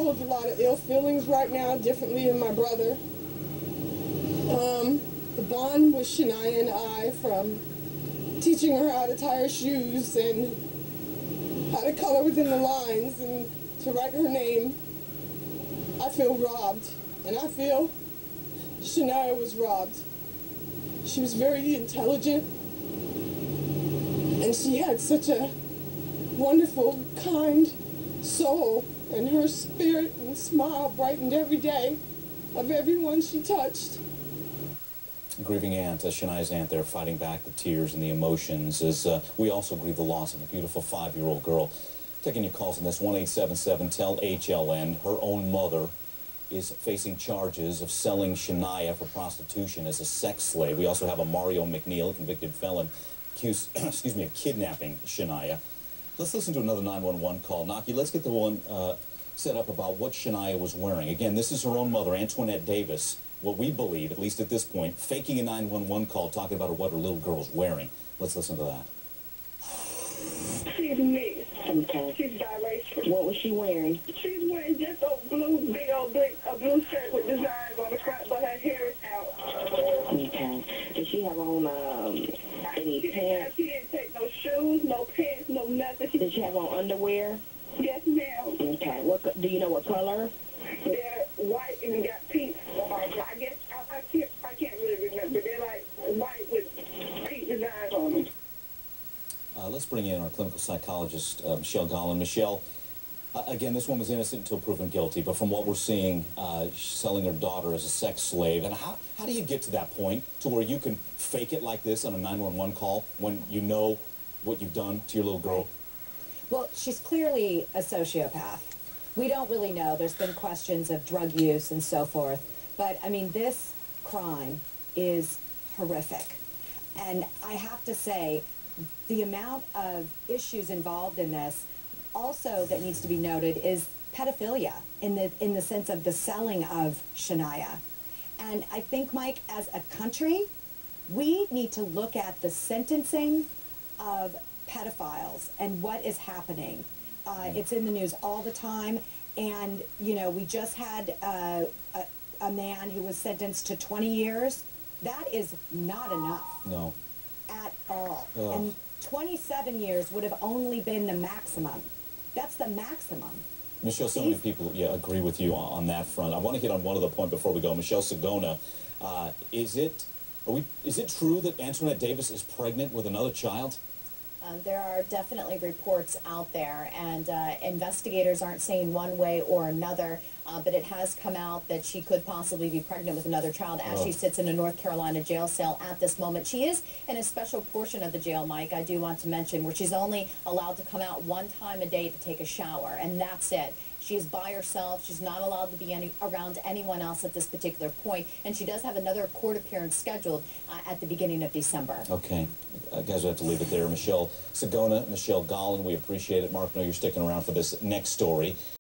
holds a lot of ill feelings right now, differently than my brother. The bond with Shaniya and I, from teaching her how to tie her shoes and how to color within the lines and to write her name, I feel robbed. And I feel Shaniya was robbed. She was very intelligent, and she had such a wonderful, kind soul, and her spirit and smile brightened every day of everyone she touched. Grieving aunt, Shaniya's aunt there, fighting back the tears and the emotions as we also grieve the loss of a beautiful 5-year-old girl. Taking your calls on this, 1-877-TEL-HLN. Her own mother is facing charges of selling Shaniya for prostitution as a sex slave. We also have a Mario McNeil, a convicted felon, accused, excuse me, of kidnapping Shaniya. Let's listen to another 911 call. Naki, let's get the one set up about what Shaniya was wearing. Again, this is her own mother, Antoinette Davis, what we believe, at least at this point, faking a 911 call, talking about what her little girl was wearing. Let's listen to that. She's mixed. Okay. She's biracial. What was she wearing? She's wearing just a blue, big old blue shirt with designs on the front, but her hair is out. Okay. Did she have on any pants? She didn't take no shoes, no pants, no nothing. Did she have on underwear? Yes, ma'am. Okay. What do you know what color? They're white and got pink. I guess I can't really remember. They're like white with pink designs on them. Let's bring in our clinical psychologist, Michelle Gollin. Michelle, again, this woman was innocent until proven guilty, but from what we're seeing, she's selling her daughter as a sex slave. And how do you get to that point to where you can fake it like this on a 911 call when you know what you've done to your little girl? Well, she's clearly a sociopath. We don't really know. There's been questions of drug use and so forth. But, I mean, this crime is horrific. And I have to say, the amount of issues involved in this also that needs to be noted is pedophilia in the sense of the selling of Shaniya. And I think, Mike, as a country, we need to look at the sentencing of pedophiles and what is happening. It's in the news all the time, and you know, we just had a man who was sentenced to 20 years. That is not enough. No. At all. Ugh. And 27 years would have only been the maximum. That's the maximum. Michelle, so many people agree with you on that front. I want to hit on one other point before we go. Michelle Sagona, is it true that Antoinette Davis is pregnant with another child? There are definitely reports out there, and investigators aren't saying one way or another, but it has come out that she could possibly be pregnant with another child as she sits in a North Carolina jail cell at this moment. She is in a special portion of the jail, Mike, I do want to mention, where she's only allowed to come out one time a day to take a shower, and that's it. She's by herself. She's not allowed to be around anyone else at this particular point, and she does have another court appearance scheduled at the beginning of December. Okay. Guys, we have to leave it there. Michelle Sagona, Michelle Gollin, we appreciate it. Mark, I know you're sticking around for this next story.